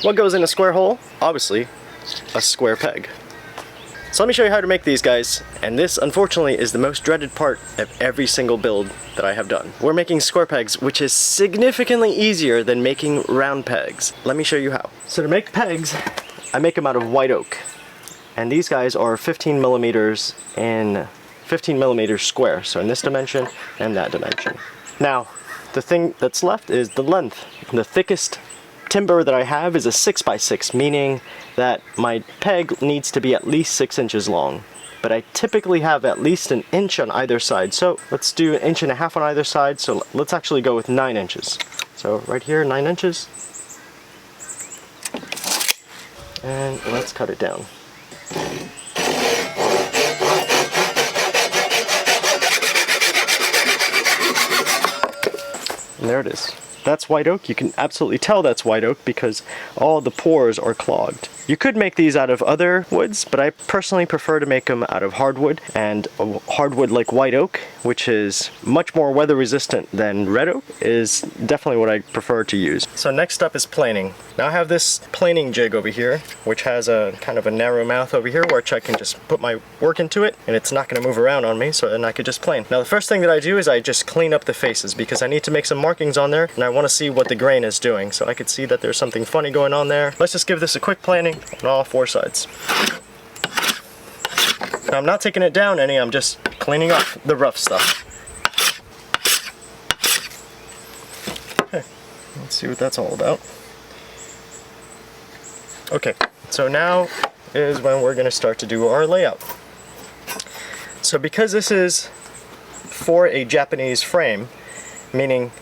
What goes in a square hole? Obviously, a square peg. So let me show you how to make these guys, and this unfortunately is the most dreaded part of every single build that I have done. We're making square pegs, which is significantly easier than making round pegs. Let me show you how. So to make pegs, I make them out of white oak, and these guys are 15 millimeters in 15 millimeters square, so in this dimension and that dimension. Now, the thing that's left is the length. The thickest timber that I have is a 6x6, meaning that my peg needs to be at least 6 inches long. But I typically have at least an inch on either side. So let's do 1.5 inches on either side. So let's actually go with 9 inches. So right here, 9 inches. And let's cut it down. And there it is. That's white oak. You can absolutely tell that's white oak because all the pores are clogged. You could make these out of other woods, but I personally prefer to make them out of hardwood, and a hardwood like white oak, which is much more weather resistant than red oak, is definitely what I prefer to use. So next up is planing. Now I have this planing jig over here, which has a kind of a narrow mouth over here, which I can just put my work into it, and it's not going to move around on me, so then I could just plane. Now the first thing that I do is I just clean up the faces, because I need to make some markings on there, and I want to see what the grain is doing. So I could see that there's something funny going on there. Let's just give this a quick planing on all 4 sides. Now I'm not taking it down any, I'm just cleaning up the rough stuff. Okay, let's see what that's all about. Okay, so now is when we're going to start to do our layout. So because this is for a Japanese frame, meaning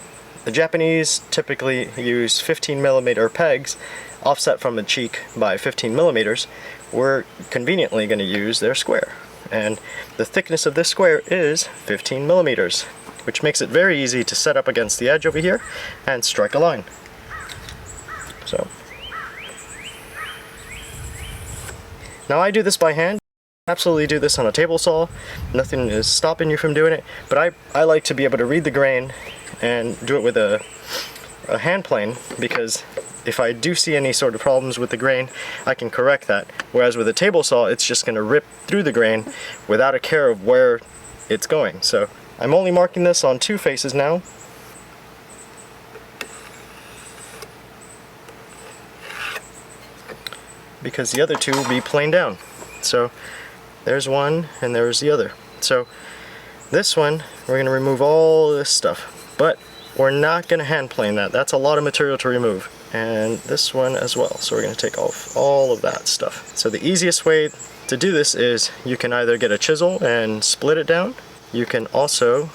the Japanese typically use 15 millimeter pegs offset from the cheek by 15 millimeters, we're conveniently going to use their square. And the thickness of this square is 15 millimeters, which makes it very easy to set up against the edge over here and strike a line. So now I do this by hand. Absolutely do this on a table saw. Nothing is stopping you from doing it, but I like to be able to read the grain and do it with a hand plane, because if I do see any sort of problems with the grain, I can correct that. Whereas with a table saw, it's just going to rip through the grain without a care of where it's going. So I'm only marking this on 2 faces now. Because the other 2 will be planed down. So there's one and there's the other. So this one, we're going to remove all this stuff. But we're not going to hand plane that. That's a lot of material to remove. And this one as well. So we're going to take off all of that stuff. So the easiest way to do this is you can either get a chisel and split it down. You can also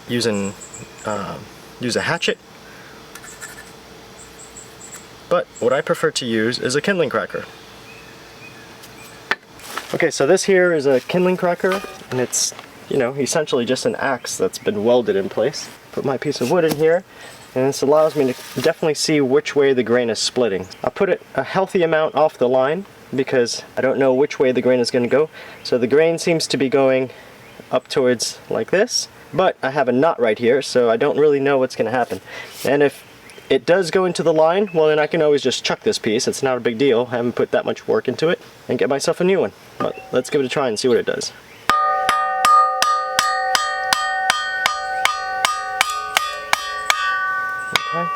use a hatchet. But what I prefer to use is a kindling cracker. Okay, so this here is a kindling cracker, and it's, you know, essentially just an axe that's been welded in place. Put my piece of wood in here, and this allows me to definitely see which way the grain is splitting. I put it a healthy amount off the line because I don't know which way the grain is going to go. So the grain seems to be going up towards like this, but I have a knot right here, so I don't really know what's going to happen. And if it does go into the line, well then I can always just chuck this piece. It's not a big deal. I haven't put that much work into it, and get myself a new one. But let's give it a try and see what it does. Okay.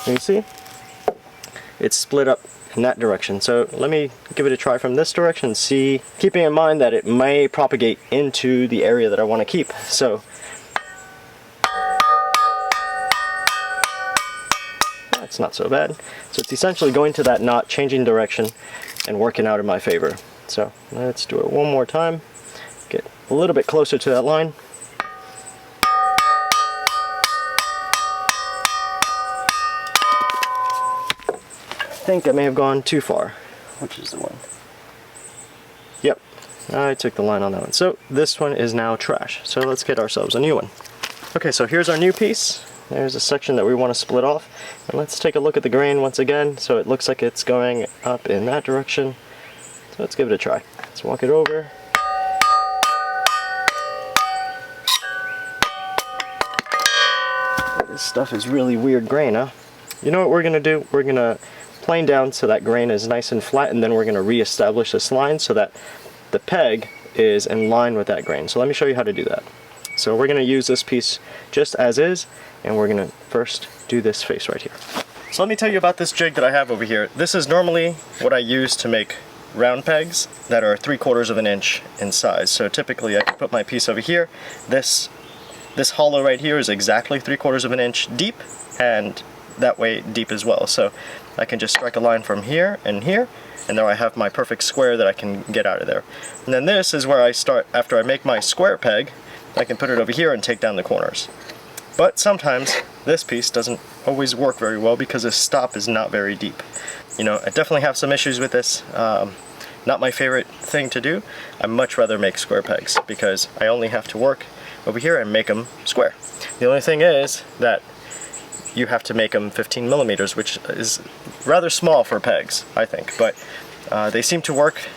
You see? It's split up in that direction. So let me give it a try from this direction and see, keeping in mind that it may propagate into the area that I want to keep. So that's not so bad. So it's essentially going to that knot, changing direction, and working out in my favor. So let's do it one more time. Get a little bit closer to that line. I think I may have gone too far. Which is the one? Yep, I took the line on that one. So this one is now trash. So let's get ourselves a new one. Okay, so here's our new piece. There's a section that we want to split off. And let's take a look at the grain once again. So it looks like it's going up in that direction. So let's give it a try. Let's walk it over. This stuff is really weird grain, huh? You know what we're gonna do? We're gonna plane down so that grain is nice and flat, and then we're gonna re-establish this line so that the peg is in line with that grain. So let me show you how to do that. So we're gonna use this piece just as is, and we're gonna first do this face right here. So let me tell you about this jig that I have over here. This is normally what I use to make round pegs that are 3/4 of an inch in size. So typically I can put my piece over here. This hollow right here is exactly 3/4 of an inch deep, and that way deep as well. So I can just strike a line from here, and there I have my perfect square that I can get out of there. And then this is where I start. After I make my square peg, I can put it over here and take down the corners. But sometimes this piece doesn't always work very well because this stop is not very deep. You know, I definitely have some issues with this. Not my favorite thing to do. I much rather make square pegs because I only have to work over here and make them square. The only thing is that you have to make them 15 millimeters, which is rather small for pegs, I think. But they seem to work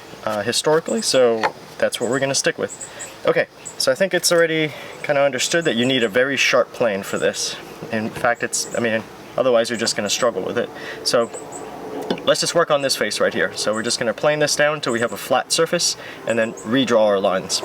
historically, so that's what we're going to stick with. Okay, so I think it's already kind of understood that you need a very sharp plane for this. In fact, otherwise you're just going to struggle with it. So let's just work on this face right here. So we're just going to plane this down until we have a flat surface, and then redraw our lines.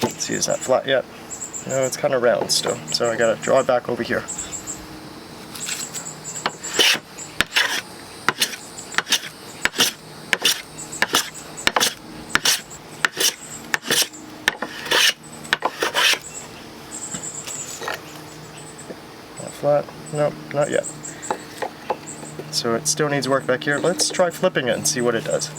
Let's see, is that flat yet? No, it's kind of round still, so I gotta draw it back over here. Not flat? Nope, not yet. So it still needs work back here. Let's try flipping it and see what it does.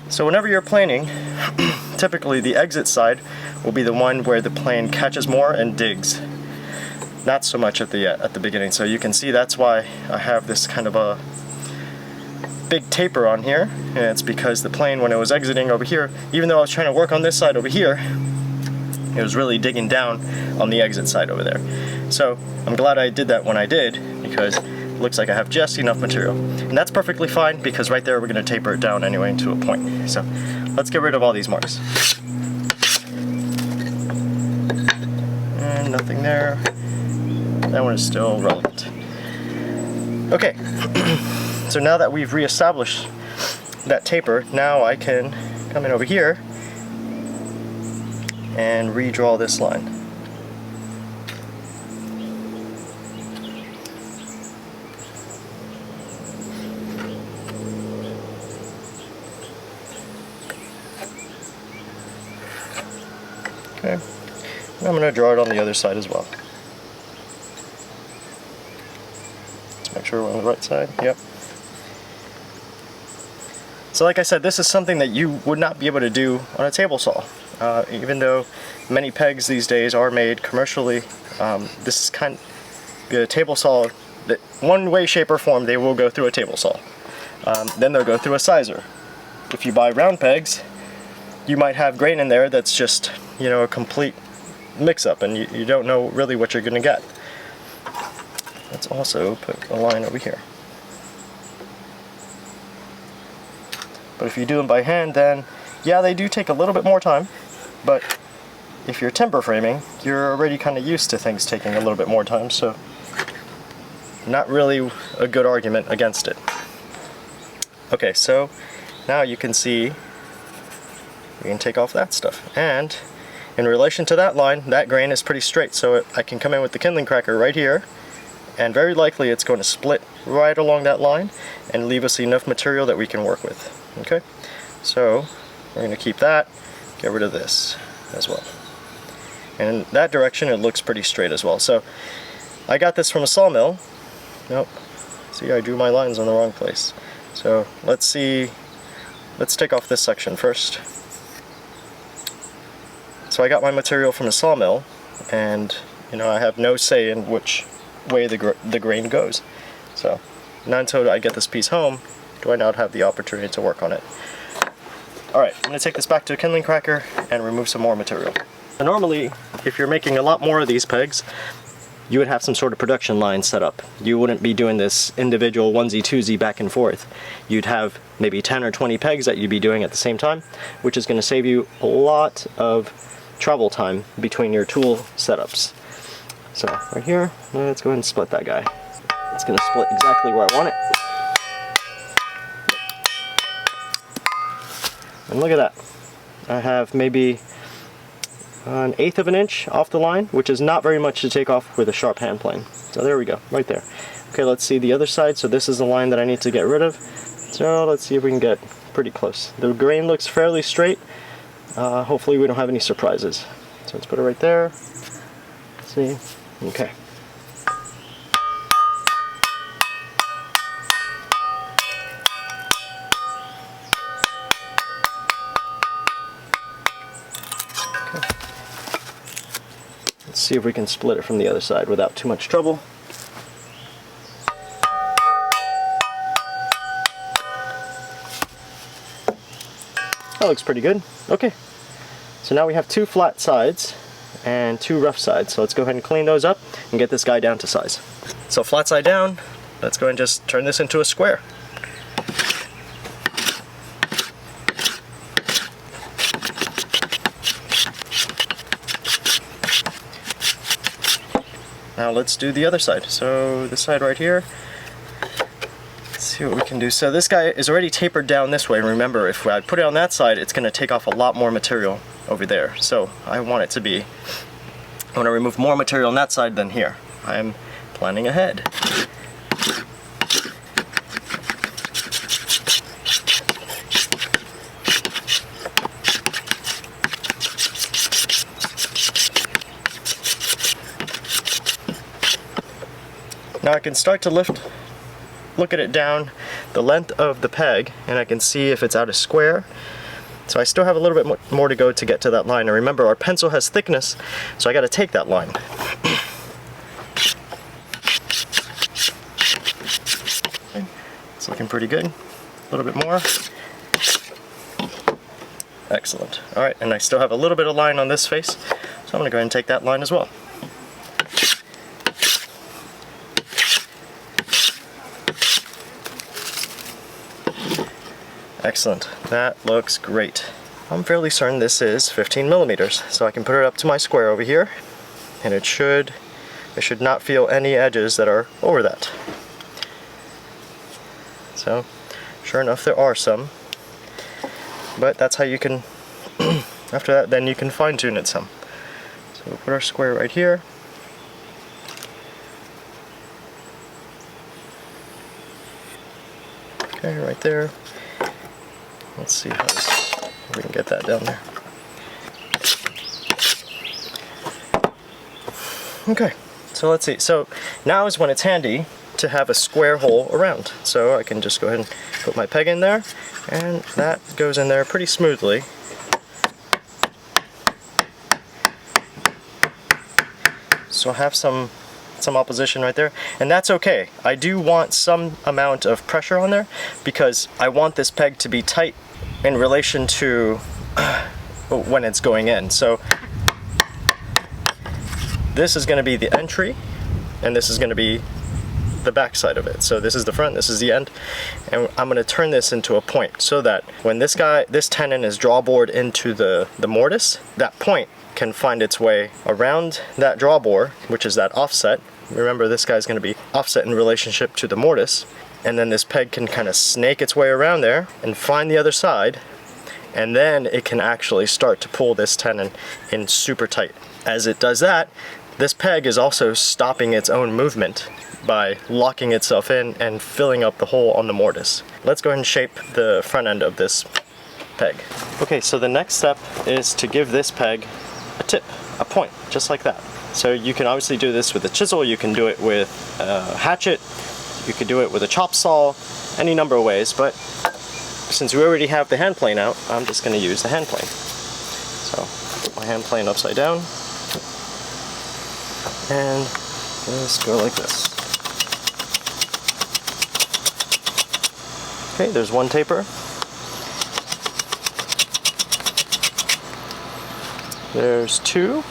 So whenever you're planing, typically the exit side will be the one where the plane catches more and digs. Not so much at the beginning. So you can see that's why I have this kind of a big taper on here, and it's because the plane, when it was exiting over here, even though I was trying to work on this side over here, it was really digging down on the exit side over there. So I'm glad I did that when I did, because it looks like I have just enough material. And that's perfectly fine, because right there we're going to taper it down anyway to a point. So let's get rid of all these marks. And nothing there. That one is still relevant. Okay, so now that we've reestablished that taper, now I can come in over here and redraw this line. Okay, and I'm going to draw it on the other side as well. Let's make sure we're on the right side. Yep. So like I said, this is something that you would not be able to do on a table saw. Even though many pegs these days are made commercially, this is kind of the table saw, that one way, shape, or form they will go through a table saw. Then they'll go through a sizer. If you buy round pegs, you might have grain in there that's just, you know, a complete mix-up, and you don't know really what you're going to get. Let's also put a line over here. But if you do them by hand, then yeah, they do take a little bit more time, but if you're timber framing, you're already kind of used to things taking a little bit more time, so not really a good argument against it. Okay, so now you can see we can take off that stuff, and in relation to that line, that grain is pretty straight, so I can come in with the Kindling Cracker right here, and very likely it's going to split right along that line and leave us enough material that we can work with. Okay, so we're going to keep that, get rid of this as well. And in that direction it looks pretty straight as well. So I got this from a sawmill. Nope, see, I drew my lines on the wrong place. So let's see, let's take off this section first. So I got my material from a sawmill, and you know, I have no say in which way the grain goes. So not until I get this piece home do I not have the opportunity to work on it. Alright, I'm going to take this back to a Kindling Cracker and remove some more material. And normally, if you're making a lot more of these pegs, you would have some sort of production line set up. You wouldn't be doing this individual onesie twosie back and forth. You'd have maybe 10 or 20 pegs that you'd be doing at the same time, which is going to save you a lot of travel time between your tool setups. So right here, let's go ahead and split that guy. It's going to split exactly where I want it. And look at that. I have maybe 1/8 of an inch off the line, which is not very much to take off with a sharp hand plane. So there we go, right there. Okay, let's see the other side. So this is the line that I need to get rid of. So let's see if we can get pretty close. The grain looks fairly straight. Hopefully we don't have any surprises. So let's put it right there. Let's see. Okay. Let's see if we can split it from the other side without too much trouble. That looks pretty good. Okay, so now we have 2 flat sides and 2 rough sides. So let's go ahead and clean those up and get this guy down to size. So flat side down, let's go ahead and just turn this into a square. Now let's do the other side. So this side right here, let's see what we can do. So this guy is already tapered down this way. Remember, if I put it on that side, it's going to take off a lot more material over there. So I want it to be, I want to remove more material on that side than here. I'm planning ahead. Now I can start to look at it down the length of the peg, and I can see if it's out of square. So I still have a little bit more to go to get to that line. And remember, our pencil has thickness, so I got to take that line. Okay. It's looking pretty good. A little bit more. Excellent. Alright, and I still have a little bit of line on this face, so I'm going to go ahead and take that line as well. Excellent. That looks great. I'm fairly certain this is 15 millimeters, so I can put it up to my square over here, and I should not feel any edges that are over that. So, sure enough, there are some, but that's how you can, after that, then you can fine tune it some. So we'll put our square right here. Okay, right there. Let's see how we can get that down there. Okay, so let's see. So now is when it's handy to have a square hole around. So I can just go ahead and put my peg in there, and that goes in there pretty smoothly. So I have some opposition right there, and that's okay. I do want some amount of pressure on there because I want this peg to be tight in relation to when it's going in. So this is going to be the entry, and this is going to be the back side of it. So this is the front, this is the end, and I'm going to turn this into a point so that when this tenon is drawbored into the mortise, that point can find its way around that drawbore, which is that offset. Remember, this guy's going to be offset in relationship to the mortise, and then this peg can kind of snake its way around there and find the other side, and then it can actually start to pull this tenon in super tight. As it does that, this peg is also stopping its own movement by locking itself in and filling up the hole on the mortise. Let's go ahead and shape the front end of this peg. Okay, so the next step is to give this peg a tip, a point, just like that. So you can obviously do this with a chisel, you can do it with a hatchet, you could do it with a chop saw, any number of ways, but since we already have the hand plane out, I'm just going to use the hand plane. So put my hand plane upside down, and just go like this. Okay, there's one taper. There's 2.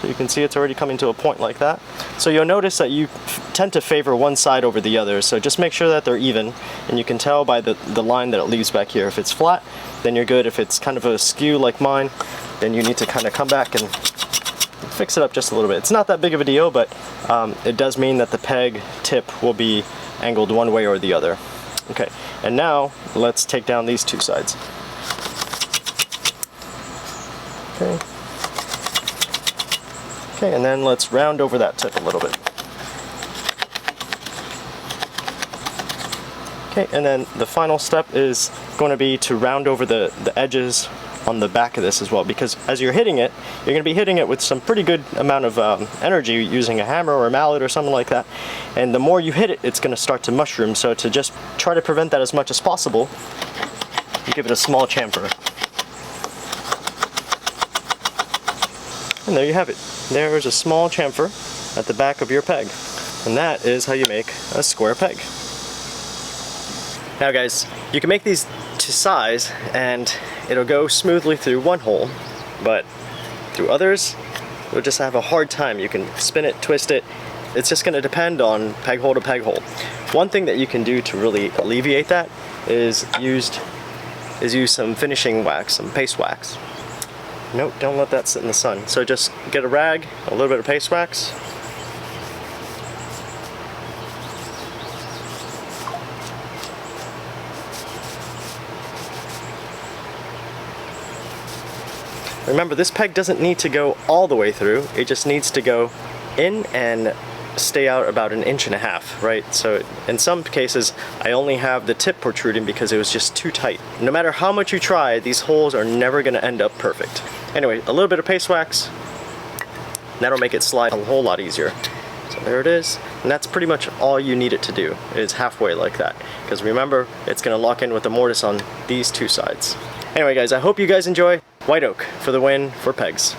So you can see it's already coming to a point like that. So you'll notice that you tend to favor one side over the other, so just make sure that they're even, and you can tell by the line that it leaves back here. If it's flat, then you're good. If it's kind of a skew like mine, then you need to kind of come back and fix it up just a little bit. It's not that big of a deal, but it does mean that the peg tip will be angled one way or the other. Okay, and now let's take down these 2 sides. Okay. Okay, and then let's round over that tip a little bit. Okay, and then the final step is going to be to round over the edges on the back of this as well, because as you're hitting it, you're going to be hitting it with some pretty good amount of energy using a hammer or a mallet or something like that, and the more you hit it, it's going to start to mushroom. So to just try to prevent that as much as possible, you give it a small chamfer. And there you have it. There's a small chamfer at the back of your peg. And that is how you make a square peg. Now guys, you can make these to size and it'll go smoothly through one hole, but through others, you'll just have a hard time. You can spin it, twist it. It's just going to depend on peg hole to peg hole. One thing that you can do to really alleviate that is use some finishing wax, some paste wax. Nope, don't let that sit in the sun. So just get a rag, a little bit of paste wax. Remember, this peg doesn't need to go all the way through. It just needs to go in and stay out about 1.5 inches, right? So in some cases, I only have the tip protruding because it was just too tight. No matter how much you try, these holes are never going to end up perfect. Anyway, a little bit of paste wax, that'll make it slide a whole lot easier. So there it is, and that's pretty much all you need it to do, is halfway like that. Because remember, it's going to lock in with the mortise on these 2 sides. Anyway guys, I hope you guys enjoy. White oak for the win for pegs.